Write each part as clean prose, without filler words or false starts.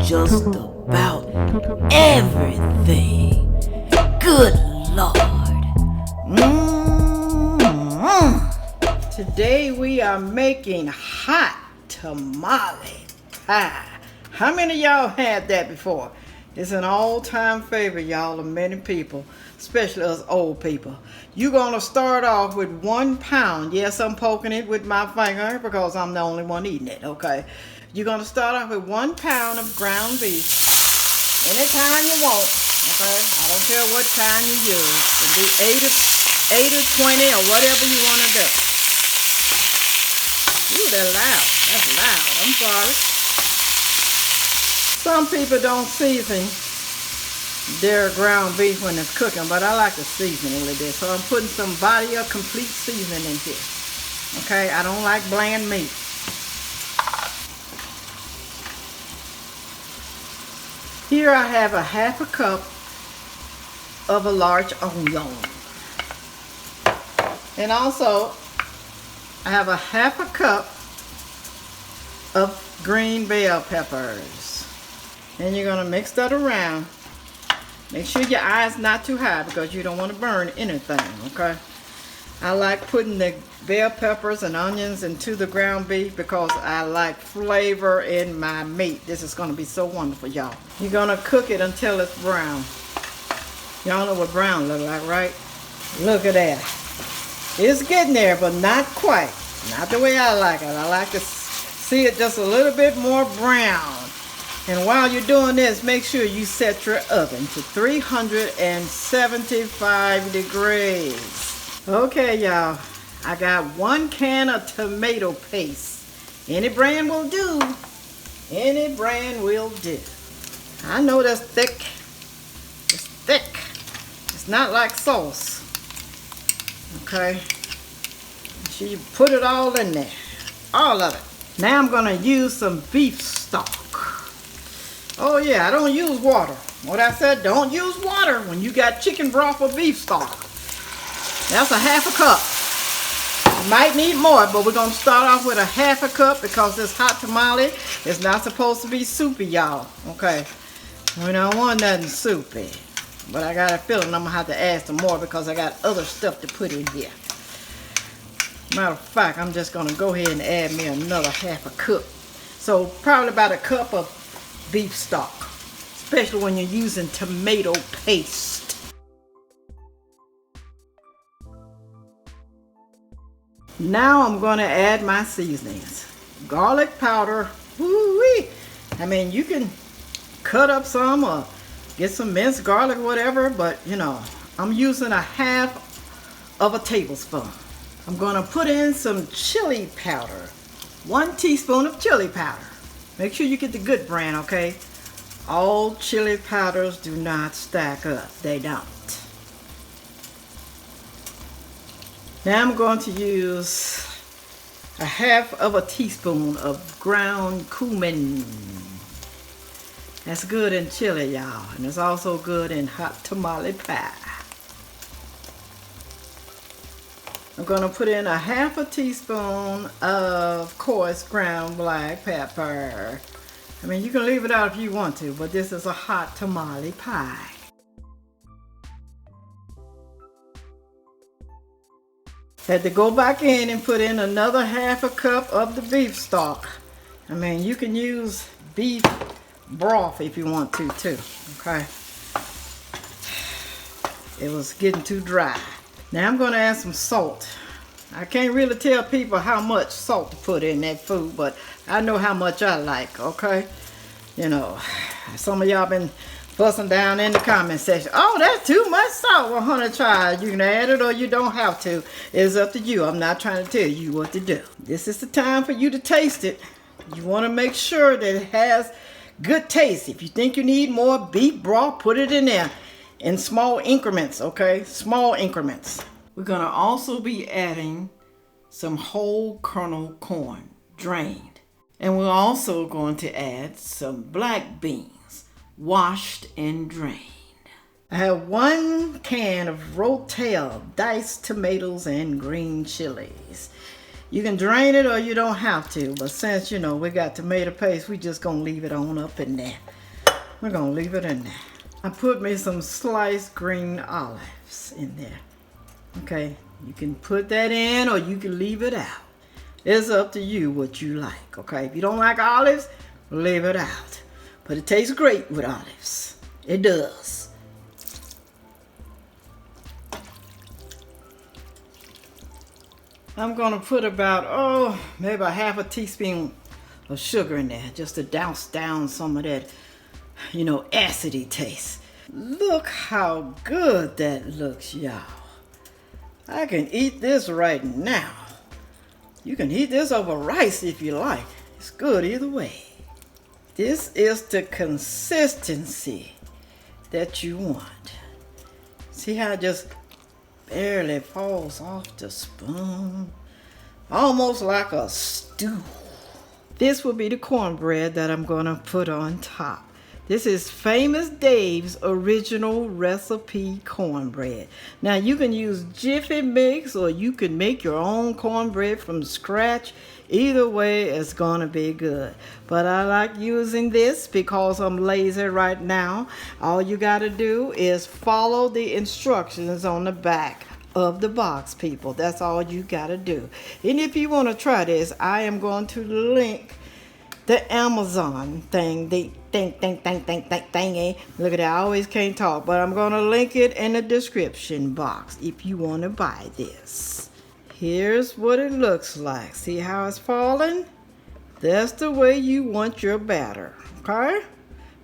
just about everything. Good Lord. Today we are making hot tamale pie. How many of y'all had that before? It's an all-time favorite, y'all, of many people, especially us old people. You're gonna start off with 1 pound. Yes, I'm poking it with my finger because I'm the only one eating it, okay? You're gonna start off with 1 pound of ground beef. Anytime you want, okay? I don't care what kind you use. It can be 80, 20, or whatever you wanna do. Ooh, that's loud. That's loud. I'm sorry. Some people don't season their ground beef when it's cooking, but I like to season it a little bit. So I'm putting some Badia Complete seasoning in here. Okay, I don't like bland meat. Here I have a 1/2 cup of a large onion. And also I have a 1/2 cup of green bell peppers. And you're gonna mix that around. Make sure your eye's not too high because you don't want to burn anything, okay? I like putting the bell peppers and onions into the ground beef because I like flavor in my meat. This is gonna be so wonderful, y'all. You're gonna cook it until it's brown. Y'all know what brown look like, right? Look at that. It's getting there, but not quite. Not the way I like it. I like to see it just a little bit more brown. And while you're doing this, make sure you set your oven to 375 degrees. Okay, y'all. I got 1 can of tomato paste. Any brand will do. Any brand will do. I know that's thick. It's thick. It's not like sauce. Okay. So you put it all in there. All of it. Now I'm going to use some beef stock. Oh yeah, I don't use water. What I said, don't use water when you got chicken broth or beef stock. That's a 1/2 cup. You might need more, but we're going to start off with a 1/2 cup because this hot tamale is not supposed to be soupy, y'all. Okay, we don't want nothing soupy. But I got a feeling I'm going to have to add some more because I got other stuff to put in here. Matter of fact, I'm just going to go ahead and add me another 1/2 cup. So probably about a cup of beef stock, especially when you're using tomato paste. Now I'm going to add my seasonings. Garlic powder. Woo-wee. I mean, you can cut up some or get some minced garlic or whatever, but you know, I'm using a 1/2 of a tablespoon. I'm going to put in some chili powder. 1 teaspoon of chili powder. Make sure you get the good brand, okay? All chili powders do not stack up. They don't. Now I'm going to use a 1/2 of a teaspoon of ground cumin. That's good in chili, y'all. And it's also good in hot tamale pie. I'm going to put in a 1/2 teaspoon of coarse ground black pepper. I mean, you can leave it out if you want to, but this is a hot tamale pie. Had to go back in and put in another 1/2 cup of the beef stock. I mean, you can use beef broth if you want to too, okay? It was getting too dry. Now I'm going to add some salt. I can't really tell people how much salt to put in that food, but I know how much I like, okay? You know, some of y'all been fussing down in the comment section. Oh, that's too much salt. Well, honey, try it. You can add it or you don't have to. It's up to you. I'm not trying to tell you what to do. This is the time for you to taste it. You want to make sure that it has good taste. If you think you need more beef broth, put it in there. In small increments, okay? Small increments. We're going to also be adding some whole kernel corn, drained. And we're also going to add some black beans, washed and drained. I have 1 can of Rotel diced tomatoes and green chilies. You can drain it or you don't have to, but since, you know, we got tomato paste, we just gonna leave it on up in there. We're gonna leave it in there. I put me some sliced green olives in there. Okay, you can put that in or you can leave it out. It's up to you what you like, okay? If you don't like olives, leave it out. But it tastes great with olives. It does. I'm gonna put about, maybe a half a teaspoon of sugar in there just to douse down some of that, you know, acidy taste. Look how good that looks, y'all. I can eat this right now. You can eat this over rice if you like. It's good either way. This is the consistency that you want. See how it just barely falls off the spoon? Almost like a stew. This will be the cornbread that I'm gonna put on top. This is Famous Dave's original recipe cornbread. Now you can use Jiffy Mix or you can make your own cornbread from scratch. Either way, it's gonna be good. But I like using this because I'm lazy right now. All you gotta do is follow the instructions on the back of the box, people. That's all you gotta do. And if you wanna try this, I am going to link the Amazon thing, thingy. Look at that, I always can't talk, but I'm gonna link it in the description box if you wanna buy this. Here's what it looks like. See how it's falling? That's the way you want your batter, okay?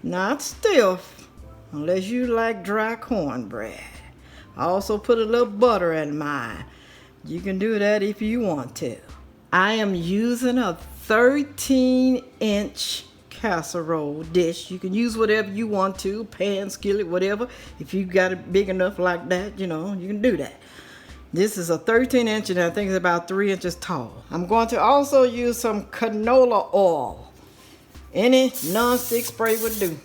Not stiff, unless you like dry cornbread. I also put a little butter in mine. You can do that if you want to. I am using a 13-inch casserole dish. You can use whatever you want to, pan, skillet, whatever. If you got it big enough like that, you know, you can do that. This is a 13-inch and I think it's about 3 inches tall. I'm going to also use some canola oil. Any non-stick spray would do,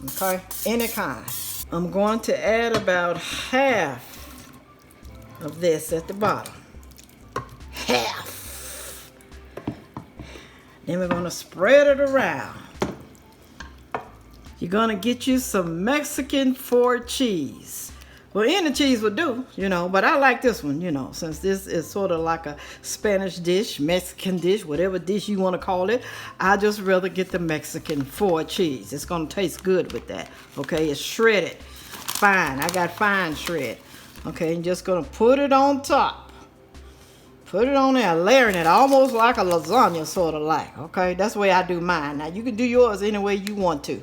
okay? Any kind. I'm going to add about half of this at the bottom. Half. Then we're going to spread it around. You're going to get you some Mexican Four Cheese. Well, any cheese would do, you know, but I like this one, you know, since this is sort of like a Spanish dish, Mexican dish, whatever dish you want to call it. I just rather get the Mexican Four Cheese. It's going to taste good with that, okay? It's shredded fine. I got fine shred. Okay, and just going to put it on top. Put it on there, layering it almost like a lasagna, sort of like, okay? That's the way I do mine. Now, you can do yours any way you want to.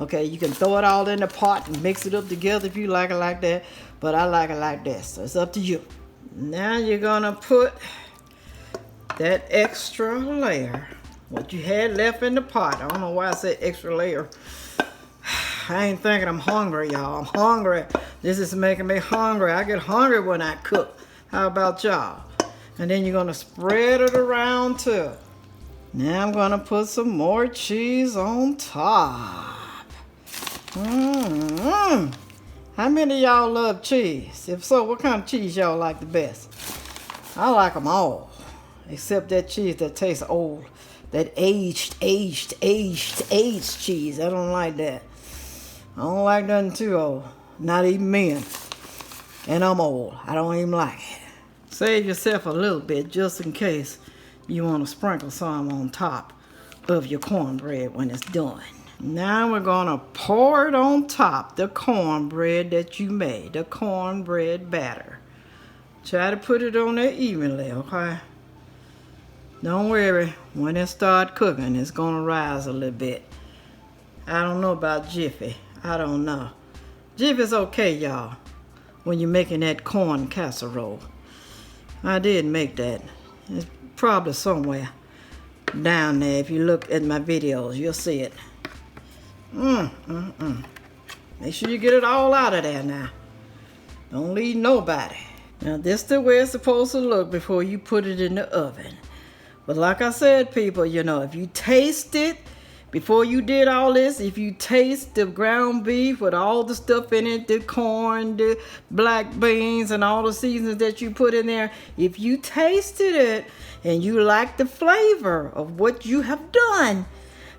Okay, you can throw it all in the pot and mix it up together if you like it like that. But I like it like this, so it's up to you. Now you're gonna put that extra layer, what you had left in the pot. I don't know why I said extra layer. I ain't thinking I'm hungry, y'all. I'm hungry. This is making me hungry. I get hungry when I cook. How about y'all? And then you're gonna spread it around too. Now I'm gonna put some more cheese on top. How many of y'all love cheese? If so, what kind of cheese y'all like the best? I like them all, except that cheese that tastes old, that aged cheese. I don't like that. I don't like nothing too old, not even men. And I'm old. I don't even like it. Save yourself a little bit just in case you want to sprinkle some on top of your cornbread when it's done. Now we're gonna pour it on top, the cornbread that you made, the cornbread batter. Try to put it on there evenly, okay? Don't worry, when it starts cooking, it's gonna rise a little bit. I don't know about Jiffy, I don't know. Jiffy's okay, y'all, when you're making that corn casserole. I did make that. It's probably somewhere down there. If you look at my videos, you'll see it. Make sure you get it all out of there now. Don't leave nobody. Now this is the way it's supposed to look before you put it in the oven. But like I said, people, you know, if you taste it Before you did all this, if you taste the ground beef with all the stuff in it, the corn, the black beans, and all the seasonings that you put in there, if you tasted it and you like the flavor of what you have done,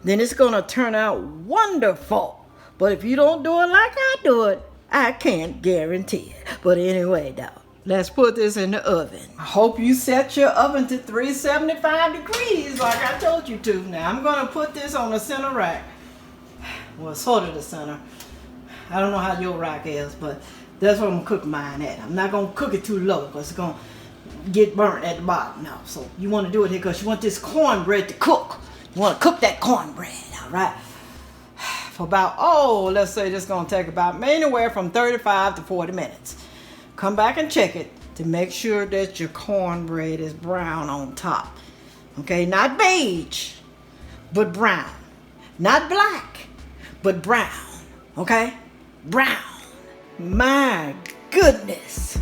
then it's going to turn out wonderful. But if you don't do it like I do it, I can't guarantee it. But anyway, though, let's put this in the oven. I hope you set your oven to 375 degrees like I told you to. Now I'm going to put this on the center rack. Well, sort of the center. I don't know how your rack is, but that's where I'm going to cook mine at. I'm not going to cook it too low because it's going to get burnt at the bottom now. So you want to do it here because you want this cornbread to cook. You want to cook that cornbread, all right? For about, let's say this is going to take about anywhere from 35 to 40 minutes. Come back and check it to make sure that your cornbread is brown on top. Okay, not beige, but brown. Not black, but brown. Okay, brown. My goodness.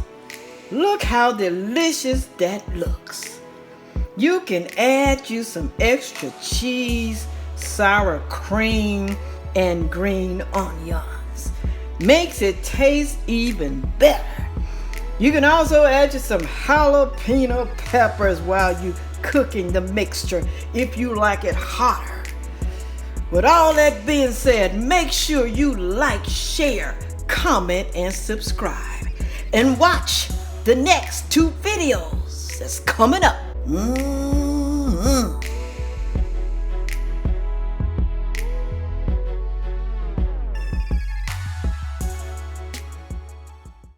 Look how delicious that looks. You can add you some extra cheese, sour cream, and green onions. Makes it taste even better. You can also add you some jalapeno peppers while you cooking the mixture if you like it hotter. With all that being said, make sure you like, share, comment, and subscribe. And watch the next 2 videos that's coming up.